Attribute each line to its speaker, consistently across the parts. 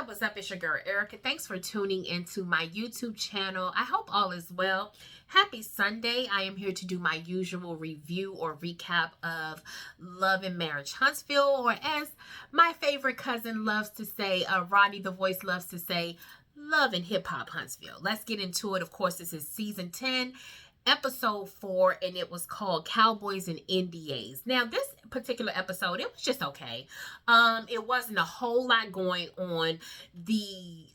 Speaker 1: What's up? It's your girl Erica. Thanks for tuning into my YouTube channel. I hope all is well. Happy Sunday. I am here to do my usual review or recap of Love and Marriage Huntsville, or as my favorite cousin loves to say, Rodney the Voice loves to say, Love and Hip Hop Huntsville. Let's get into it. Of course, this is season 10. Episode 4, and it was called Cowboys and Nda'S. Now, this particular episode, it was just okay. It wasn't a whole lot going on. The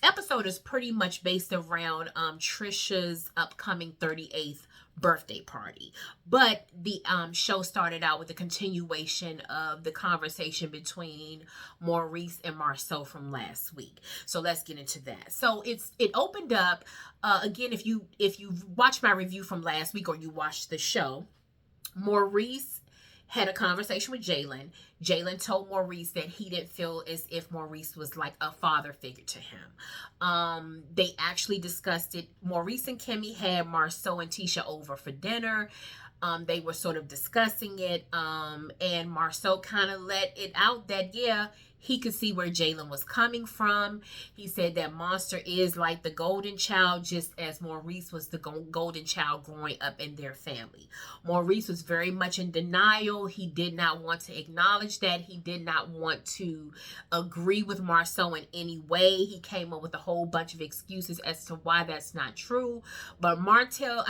Speaker 1: episode is pretty much based around Tricia's upcoming 38th birthday party, but the show started out with a continuation of the conversation between Maurice and Marceau from last week. So let's get into that. So it opened up again. If you watched my review from last week or you watched the show, Maurice had a conversation with Jalen. Jalen told Maurice that he didn't feel as if Maurice was like a father figure to him. They actually discussed it. Maurice and Kimmy had Marceau and Tisha over for dinner. They were sort of discussing it. And Marceau kind of let it out that, yeah, he could see where Jalen was coming from. He said that Monster is like the golden child, just as Maurice was the golden child growing up in their family. Maurice was very much in denial. He did not want to acknowledge that. He did not want to agree with Marceau in any way. He came up with a whole bunch of excuses as to why that's not true. But Marceau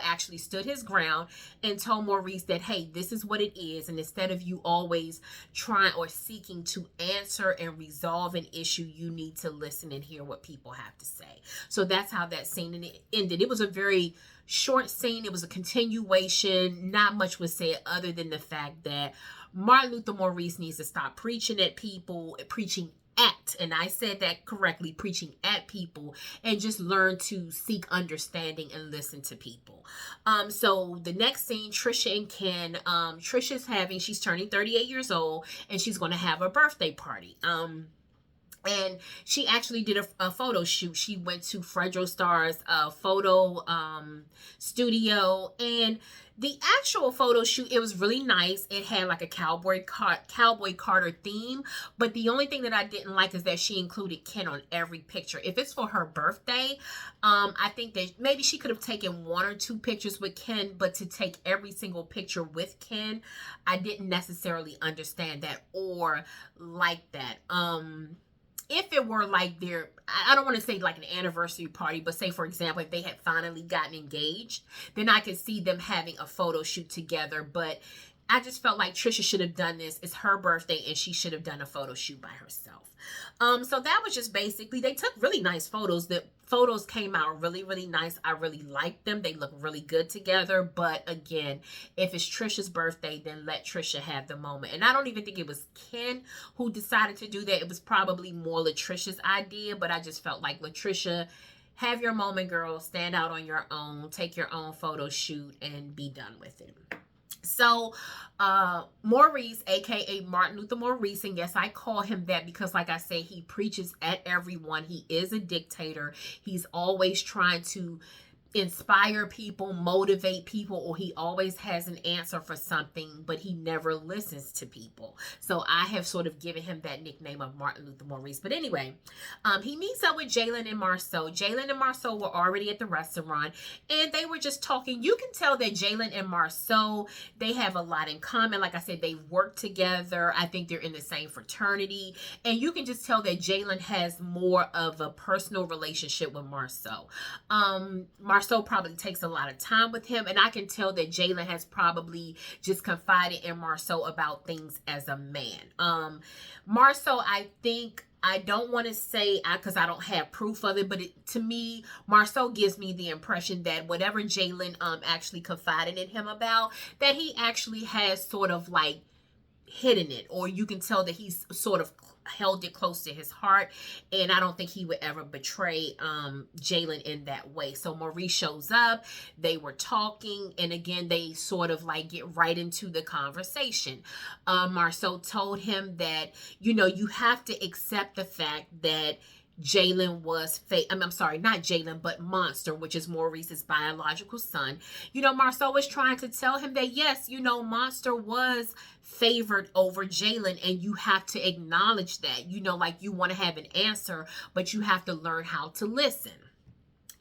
Speaker 1: actually stood his ground and told Maurice that, hey, this is what it is. And instead of you always trying or seeking to answer and resolve an issue, you need to listen and hear what people have to say. So that's how that scene ended. It was a very short scene. It was a continuation. Not much was said other than the fact that Martin Luther Maurice needs to stop preaching at people, and I said that correctly, preaching at people, and just learn to seek understanding and listen to people. So the next scene, Tricia and Ken, she's turning 38 years old, and she's going to have a birthday party. And she actually did a photo shoot. She went to Fredro Starr's photo studio, and the actual photo shoot, it was really nice. It had like a Cowboy Carter theme, but the only thing that I didn't like is that she included Ken on every picture. If it's for her birthday, I think that maybe she could have taken 1 or 2 pictures with Ken, but to take every single picture with Ken, I didn't necessarily understand that or like that. If it were like I don't want to say like an anniversary party, but say, for example, if they had finally gotten engaged, then I could see them having a photo shoot together. But I just felt like Tricia should have done this. It's her birthday, and she should have done a photo shoot by herself. So that was just basically, they took really nice photos. The photos came out really, really nice. I really liked them. They look really good together. But again, if it's Tricia's birthday, then let Tricia have the moment. And I don't even think it was Ken who decided to do that. It was probably more Latricia's idea. But I just felt like, Latricia, have your moment, girl. Stand out on your own. Take your own photo shoot and be done with it. So Maurice, aka Martin Luther Maurice, and yes, I call him that because, like I say, he preaches at everyone. He is a dictator. He's always trying to inspire people, motivate people, or he always has an answer for something, but he never listens to people. So I have sort of given him that nickname of Martin Luther Maurice. But anyway, he meets up with Jalen and Marceau. Jalen and Marceau were already at the restaurant, and they were just talking. You can tell that Jalen and Marceau, they have a lot in common. Like I said, they work together. I think they're in the same fraternity, and you can just tell that Jalen has more of a personal relationship with Marceau. Marceau probably takes a lot of time with him, and I can tell that Jalen has probably just confided in Marceau about things as a man. Marceau, I don't want to say, because I don't have proof of it, but to me, Marceau gives me the impression that whatever Jalen actually confided in him about, that he actually has sort of like hidden it, or you can tell that he's sort of held it close to his heart, and I don't think he would ever betray Jalen in that way. So Maurice shows up, they were talking, and again, they sort of like get right into the conversation. Marceau told him that, you have to accept the fact that Jalen was I'm sorry, not Jalen, but Monster, which is Maurice's biological son. Marcel was trying to tell him that yes, Monster was favored over Jalen, and you have to acknowledge that. Like, you want to have an answer, but you have to learn how to listen.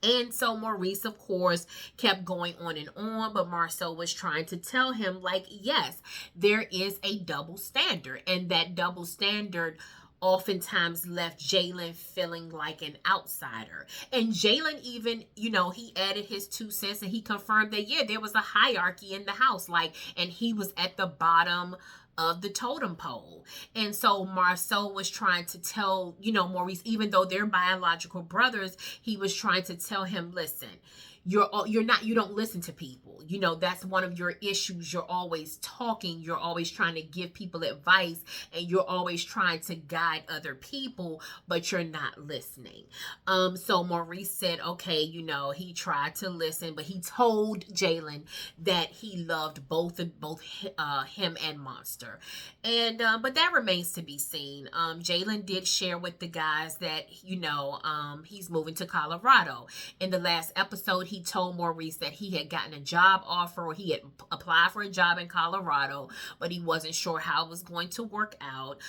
Speaker 1: And so Maurice, of course, kept going on and on, but Marcel was trying to tell him, like, yes, there is a double standard, and that double standard oftentimes left Jalen feeling like an outsider. And Jalen even, he added his 2 cents, and he confirmed that, yeah, there was a hierarchy in the house, like, and he was at the bottom of the totem pole. And so Marcel was trying to tell, Maurice, even though they're biological brothers, he was trying to tell him, listen, you don't listen to people. That's one of your issues. You're always talking. You're always trying to give people advice, and you're always trying to guide other people, but you're not listening. So Maurice said, okay, he tried to listen, but he told Jalen that he loved both him and Monster. And but that remains to be seen. Jalen did share with the guys that, he's moving to Colorado. In the last episode, he told Maurice that he had gotten a job offer, or he had applied for a job in Colorado, but he wasn't sure how it was going to work out.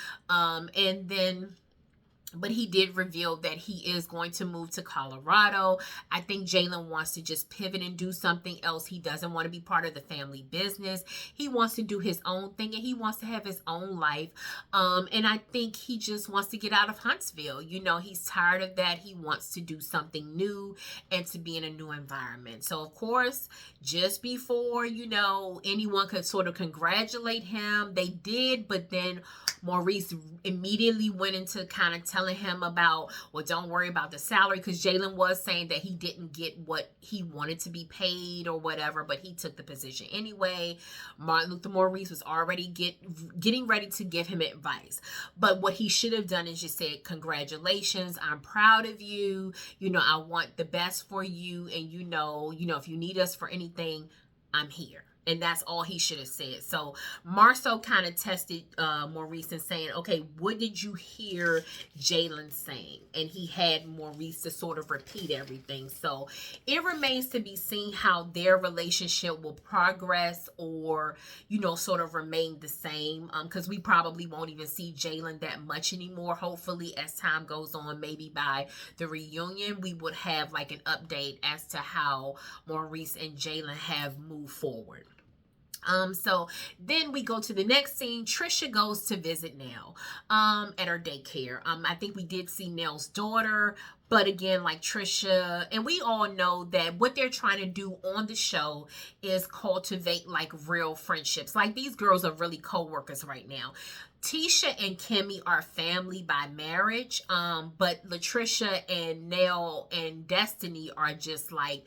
Speaker 1: But he did reveal that he is going to move to Colorado. I think Jalen wants to just pivot and do something else. He doesn't want to be part of the family business. He wants to do his own thing, and he wants to have his own life. And I think he just wants to get out of Huntsville. He's tired of that. He wants to do something new and to be in a new environment. So, of course, just before, anyone could sort of congratulate him, they did, but then Maurice immediately went into kind of telling him about, well, don't worry about the salary, because Jalen was saying that he didn't get what he wanted to be paid or whatever, but he took the position anyway. Martin Luther Maurice was already getting ready to give him advice. But what he should have done is just said, congratulations, I'm proud of you. I want the best for you. And if you need us for anything, I'm here. And that's all he should have said. So Marcel kind of tested Maurice and saying, okay, what did you hear Jalen saying? And he had Maurice to sort of repeat everything. So it remains to be seen how their relationship will progress, or, sort of remain the same. Because we probably won't even see Jalen that much anymore. Hopefully, as time goes on, maybe by the reunion, we would have like an update as to how Maurice and Jalen have moved forward. So then we go to the next scene. Trisha goes to visit Nell at her daycare. I think we did see Nell's daughter, but again, like Trisha, and we all know that what they're trying to do on the show is cultivate like real friendships. Like, these girls are really co-workers right now. Tisha and Kimmy are family by marriage, but Latricia and Nell and Destiny are just like,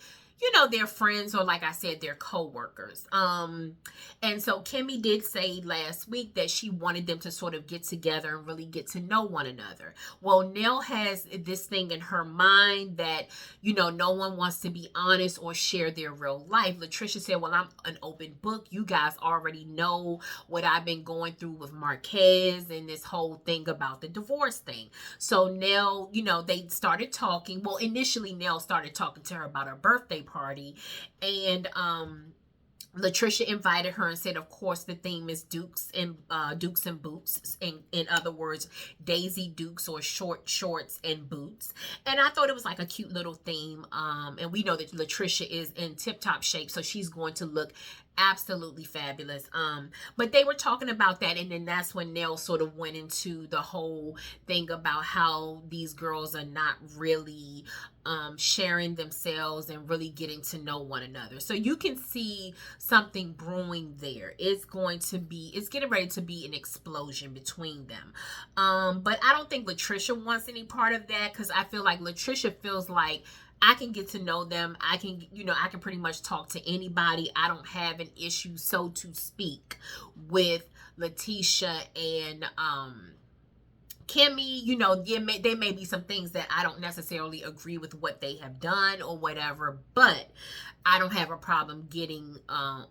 Speaker 1: they're friends, or like I said, they're co-workers. And so Kimmy did say last week that she wanted them to sort of get together and really get to know one another. Well, Nell has this thing in her mind that, no one wants to be honest or share their real life. Latricia said, well, I'm an open book. You guys already know what I've been going through with Marquez and this whole thing about the divorce thing. So Nell, they started talking. Well, initially Nell started talking to her about her birthday party, and Latricia invited her and said, of course, the theme is Dukes and boots. In other words, Daisy Dukes, or short shorts and boots. And I thought it was like a cute little theme. And we know that Latricia is in tip-top shape, so she's going to look absolutely fabulous. But they were talking about that, and then that's when Nell sort of went into the whole thing about how these girls are not really sharing themselves and really getting to know one another. So you can see something brewing there. It's getting ready to be an explosion between them. But I don't think Latricia wants any part of that, because I feel like Latricia feels like, I can get to know them. I can pretty much talk to anybody. I don't have an issue, so to speak, with Latricia and Kimmy. There may be some things that I don't necessarily agree with what they have done or whatever, but I don't have a problem getting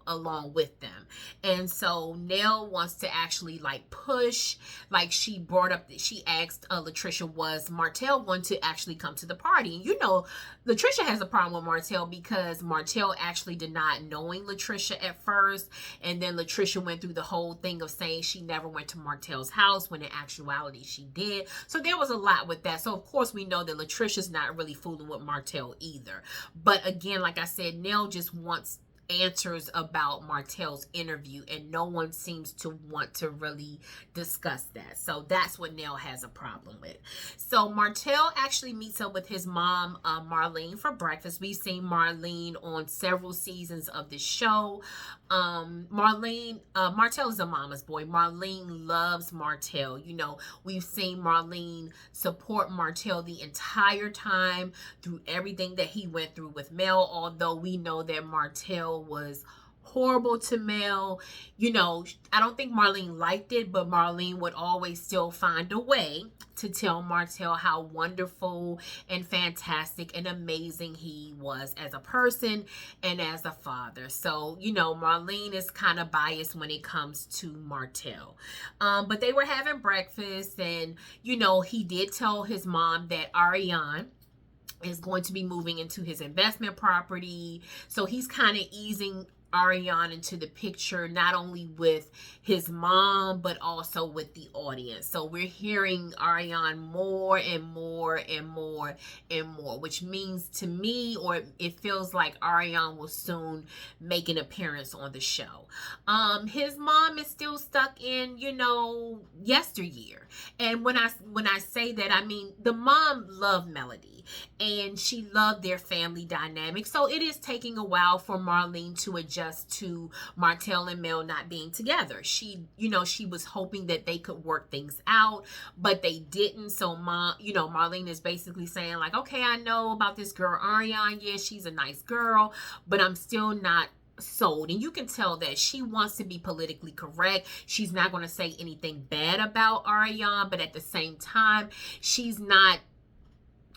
Speaker 1: along with them. And so Nell wants to actually like push, like she brought up, she asked Latricia, was Martell going to actually come to the party? And you know, Latricia has a problem with Martell because Martell actually denied knowing Latricia at first. And then Latricia went through the whole thing of saying she never went to Martell's house when in actuality she did. So there was a lot with that. So of course we know that Latricia's not really fooling with Martell either. But again, like I said, Nell just wants answers about Martell's interview, and no one seems to want to really discuss that. So that's what Nell has a problem with. So Martell actually meets up with his mom, Marlene, for breakfast. We've seen Marlene on several seasons of the show. Martell is a mama's boy. Marlene loves Martell. You know, we've seen Marlene support Martell the entire time through everything that he went through with Mel, although we know that Martell was horrible to Mel. You know, I don't think Marlene liked it, but Marlene would always still find a way to tell Martell how wonderful and fantastic and amazing he was as a person and as a father. So, you know, Marlene is kind of biased when it comes to Martell. But they were having breakfast, and, you know, he did tell his mom that Ariane is going to be moving into his investment property. So he's kind of easing Ariane into the picture, not only with his mom, but also with the audience. So we're hearing Ariane more and more and more and more, which means to me, or it feels like Ariane will soon make an appearance on the show. His mom is still stuck in, you know, yesteryear. And when I say that, I mean the mom loved Melody and she loved their family dynamic. So it is taking a while for Marlene to adjust to Martell and Mel not being together. She, you know, she was hoping that they could work things out, but they didn't. So Marlene is basically saying like, okay, I know about this girl Ariane. Yeah, she's a nice girl, but I'm still not sold. And you can tell that she wants to be politically correct. She's not going to say anything bad about Ariane, but at the same time, she's not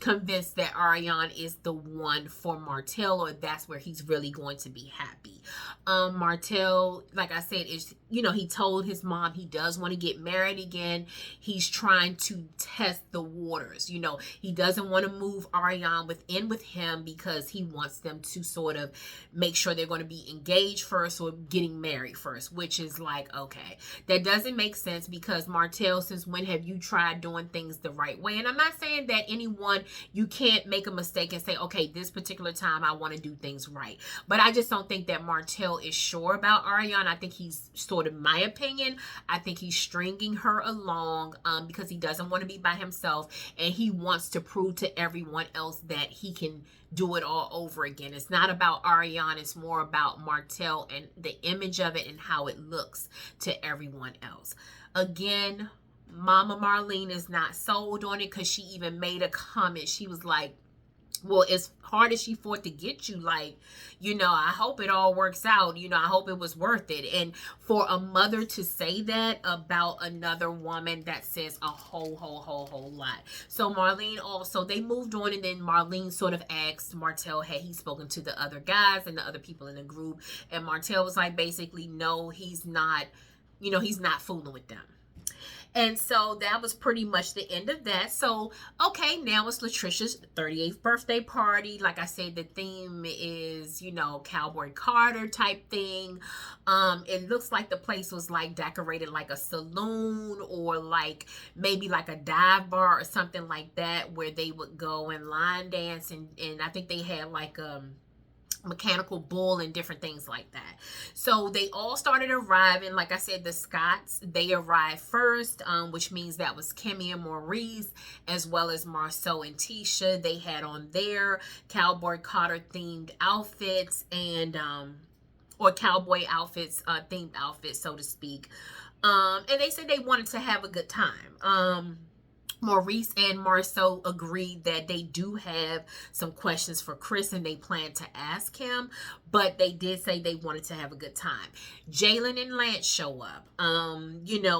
Speaker 1: convinced that Ariane is the one for Martell, or that's where he's really going to be happy. Martell, like I said, is, you know, he told his mom he does want to get married again. He's trying to test the waters. You know, he doesn't want to move Ariane in with him because he wants them to sort of make sure they're going to be engaged first or getting married first, which is like, okay, that doesn't make sense because Martell, since when have you tried doing things the right way? And I'm not saying that anyone, you can't make a mistake and say, okay, this particular time I want to do things right. But I just don't think that Martell is sure about Ariane. I think he's sort of, my opinion, I think he's stringing her along because he doesn't want to be by himself, and he wants to prove to everyone else that he can do it all over again. It's not about Ariane, it's more about Martell and the image of it and how it looks to everyone else. Again, Mama Marlene is not sold on it because she even made a comment. She was like, well, as hard as she fought to get you, like, you know, I hope it all works out. You know, I hope it was worth it. And for a mother to say that about another woman, that says a whole lot. So Marlene also, they moved on, and then Marlene sort of asked Martell, had he spoken to the other guys and the other people in the group? And Martell was like, basically, no, he's not, you know, he's not fooling with them. And so that was pretty much the end of that. So, okay, now it's Latricia's 38th birthday party. Like I said, the theme is, you know, Cowboy Carter type thing. It looks like the place was like decorated like a saloon, or like maybe like a dive bar or something like that, where they would go and line dance. And I think they had like mechanical bull and different things like that. So they all started arriving. Like I said, the Scotts, they arrived first, which means that was Kimmy and Maurice, as well as Marceau and Tisha. They had on their Cowboy Carter themed outfits, and or cowboy outfits, themed outfits, so to speak. And they said they wanted to have a good time. Maurice and Marceau agreed that they do have some questions for Chris and they plan to ask him, but they did say they wanted to have a good time. Jalen and Lance show up.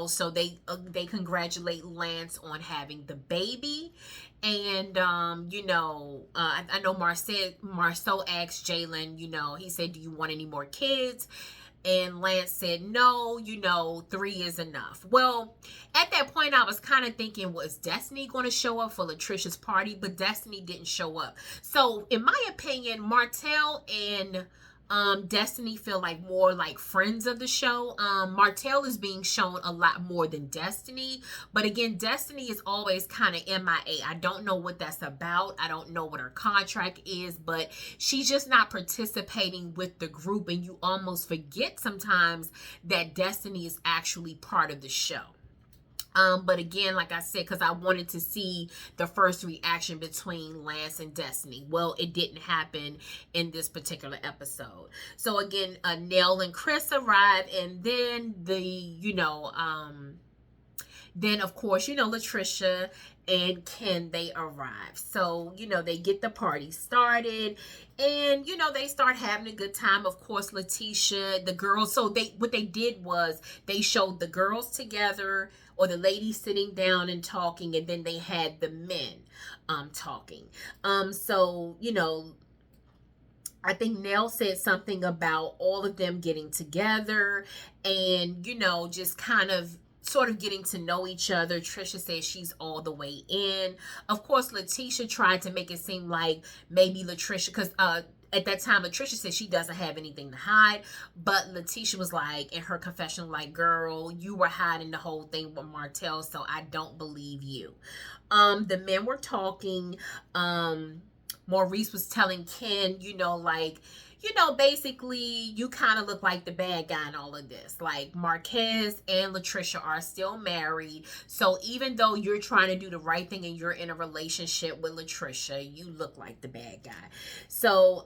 Speaker 1: So they congratulate Lance on having the baby. And I know Marceau asked Jalen, he said, "Do you want any more kids?" And Lance said, "No, 3 is enough." Well, at that point, I was kind of thinking, was Destiny going to show up for Latricia's party? But Destiny didn't show up. So, in my opinion, Martell and Destiny feel like more like friends of the show. Martell is being shown a lot more than Destiny. But again, Destiny is always kind of MIA. I don't know what that's about. I don't know what her contract is, but she's just not participating with the group. And you almost forget sometimes that Destiny is actually part of the show. But again, like I said, because I wanted to see the first reaction between Lance and Destiny. Well, it didn't happen in this particular episode. So again, Nell and Chris arrive, and then then of course, Latricia and Ken, they arrive. So, they get the party started, and, they start having a good time. Of course, Latricia, the girls, so what they did was they showed the girls together, or the ladies sitting down and talking, and then they had the men talking. I think Nell said something about all of them getting together and, just kind of sort of getting to know each other. Trisha says she's all the way in. Of course, Latricia tried to make it seem like maybe Latricia, because at that time, Latricia said she doesn't have anything to hide, but Latricia was like, in her confessional, like, "Girl, you were hiding the whole thing with Martell, so I don't believe you." The men were talking. Maurice was telling Ken, basically, you kind of look like the bad guy in all of this. Like, Marquez and Latricia are still married. So even though you're trying to do the right thing and you're in a relationship with Latricia, you look like the bad guy. So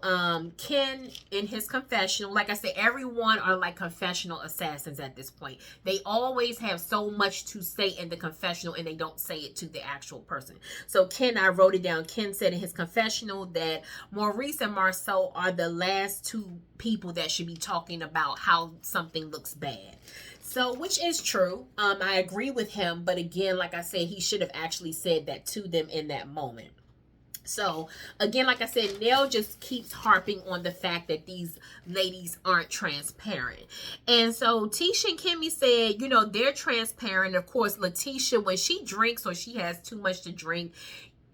Speaker 1: Ken, in his confessional, like I said, everyone are like confessional assassins at this point. They always have so much to say in the confessional and they don't say it to the actual person. So Ken, I wrote it down. Ken said in his confessional that Maurice and Marceau are the last two people that should be talking about how something looks bad. So, which is true. I agree with him, but again, like I said, he should have actually said that to them in that moment. So, again, like I said, Nell just keeps harping on the fact that these ladies aren't transparent. And so, Tisha and Kimmy said, they're transparent. Of course, Latricia, when she drinks or she has too much to drink,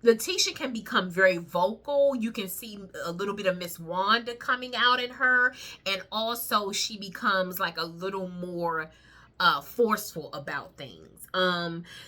Speaker 1: Latricia can become very vocal. You can see a little bit of Miss Wanda coming out in her. And also she becomes like a little more forceful about things.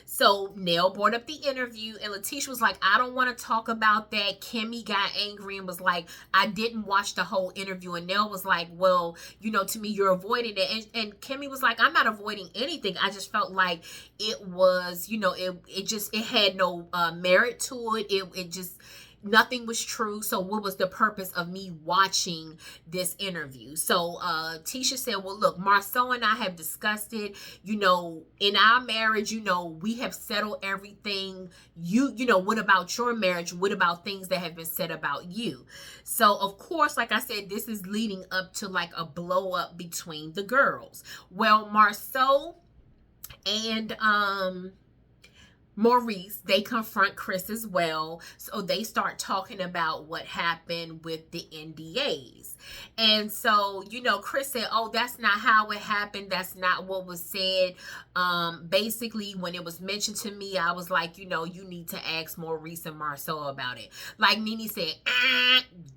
Speaker 1: So Nell brought up the interview and Latricia was like, "I don't want to talk about that." Kimmy got angry and was like, "I didn't watch the whole interview." And Nell was like, "Well, to me, you're avoiding it." And Kimmy was like, "I'm not avoiding anything. I just felt like it was, it had no merit to it. It just, nothing was true. So what was the purpose of me watching this interview?" So Tisha said, "Well, look, Marceau and I have discussed it. In our marriage, we have settled everything. What about your marriage? What about things that have been said about you?" So, of course, like I said, this is leading up to like a blow up between the girls. Well, Marceau and Maurice, they confront Chris as well. So they start talking about what happened with the NDAs. And so, Chris said, "Oh, that's not how it happened. That's not what was said. Basically, when it was mentioned to me, I was like, you need to ask Maurice and Marceau about it." Like Nene said,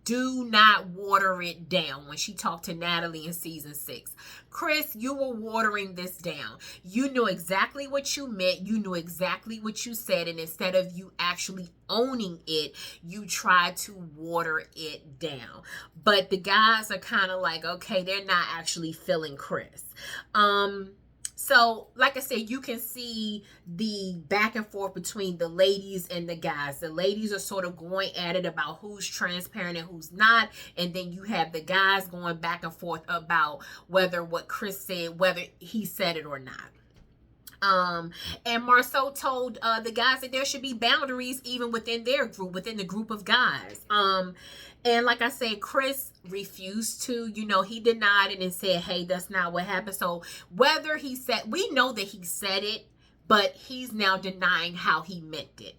Speaker 1: do not water it down when she talked to Natalie in season 6. Chris, you were watering this down. You knew exactly what you meant. You knew exactly what you said. And instead of you actually owning it, you tried to water it down. But the guys are kind of like, okay, they're not actually feeling Chris. So, like I said, you can see the back and forth between the ladies and the guys. The ladies are sort of going at it about who's transparent and who's not. And then you have the guys going back and forth about whether what Chris said, whether he said it or not. And Marceau told the guys that there should be boundaries even within their group, within the group of guys. And like I said, Chris refused to, he denied it and said, hey, that's not what happened. So whether he said, we know that he said it, but he's now denying how he meant it.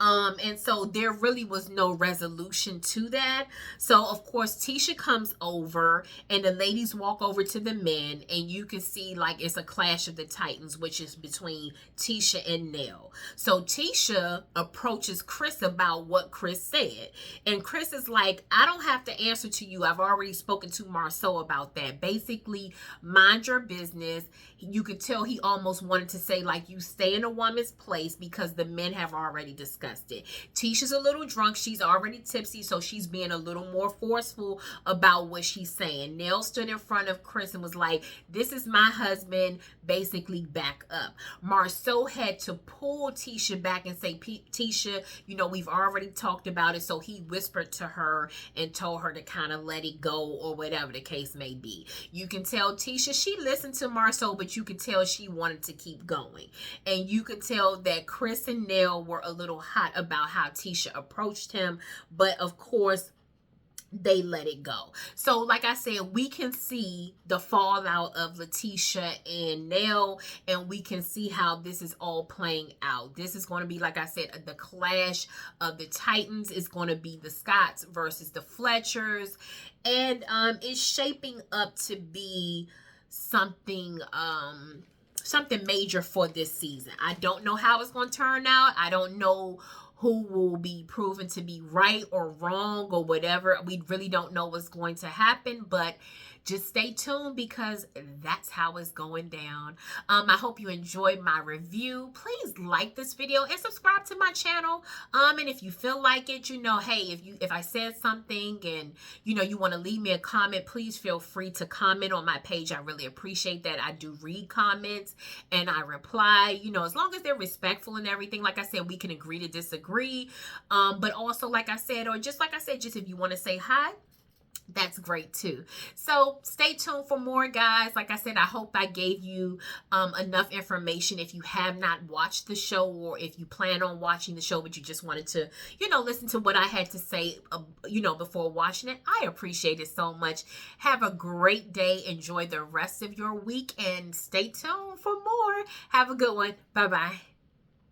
Speaker 1: And so there really was no resolution to that. So of course Tisha comes over and the ladies walk over to the men, and you can see like it's a clash of the titans, which is between Tisha and Nell. So Tisha approaches Chris about what Chris said, and Chris is like, I don't have to answer to you. I've already spoken to Marceau about that. Basically, mind your business. You could tell he almost wanted to say like, you stay in a woman's place, because the men have already discussed it. Tisha's a little drunk. She's already tipsy, so she's being a little more forceful about what she's saying. Nell stood in front of Chris and was like, this is my husband, basically back up. Marceau had to pull Tisha back and say, Tisha, we've already talked about it. So he whispered to her and told her to kind of let it go, or whatever the case may be. You can tell Tisha, she listened to Marceau, but you could tell she wanted to keep going. And you could tell that Chris and Nell were a little hot about how Tisha approached him, but of course they let it go. So like I said, we can see the fallout of Latricia and Nell, and we can see how this is all playing out. This is going to be, like I said, the clash of the titans. Is going to be the Scotts versus the Fletchers, and it's shaping up to be something something major for this season. I don't know how it's going to turn out. I don't know who will be proven to be right or wrong or whatever. We really don't know what's going to happen, but just stay tuned, because that's how it's going down. I hope you enjoyed my review. Please like this video and subscribe to my channel. And if you feel like it, hey, if I said something and you want to leave me a comment, please feel free to comment on my page. I really appreciate that. I do read comments and I reply, as long as they're respectful and everything. Like I said, we can agree to disagree. But also, like I said, just if you want to say hi, that's great too. So stay tuned for more, guys. Like I said, I hope I gave you enough information. If you have not watched the show, or if you plan on watching the show but you just wanted to listen to what I had to say before watching it, I appreciate it so much. Have a great day. Enjoy the rest of your week and stay tuned for more. Have a good one. Bye bye.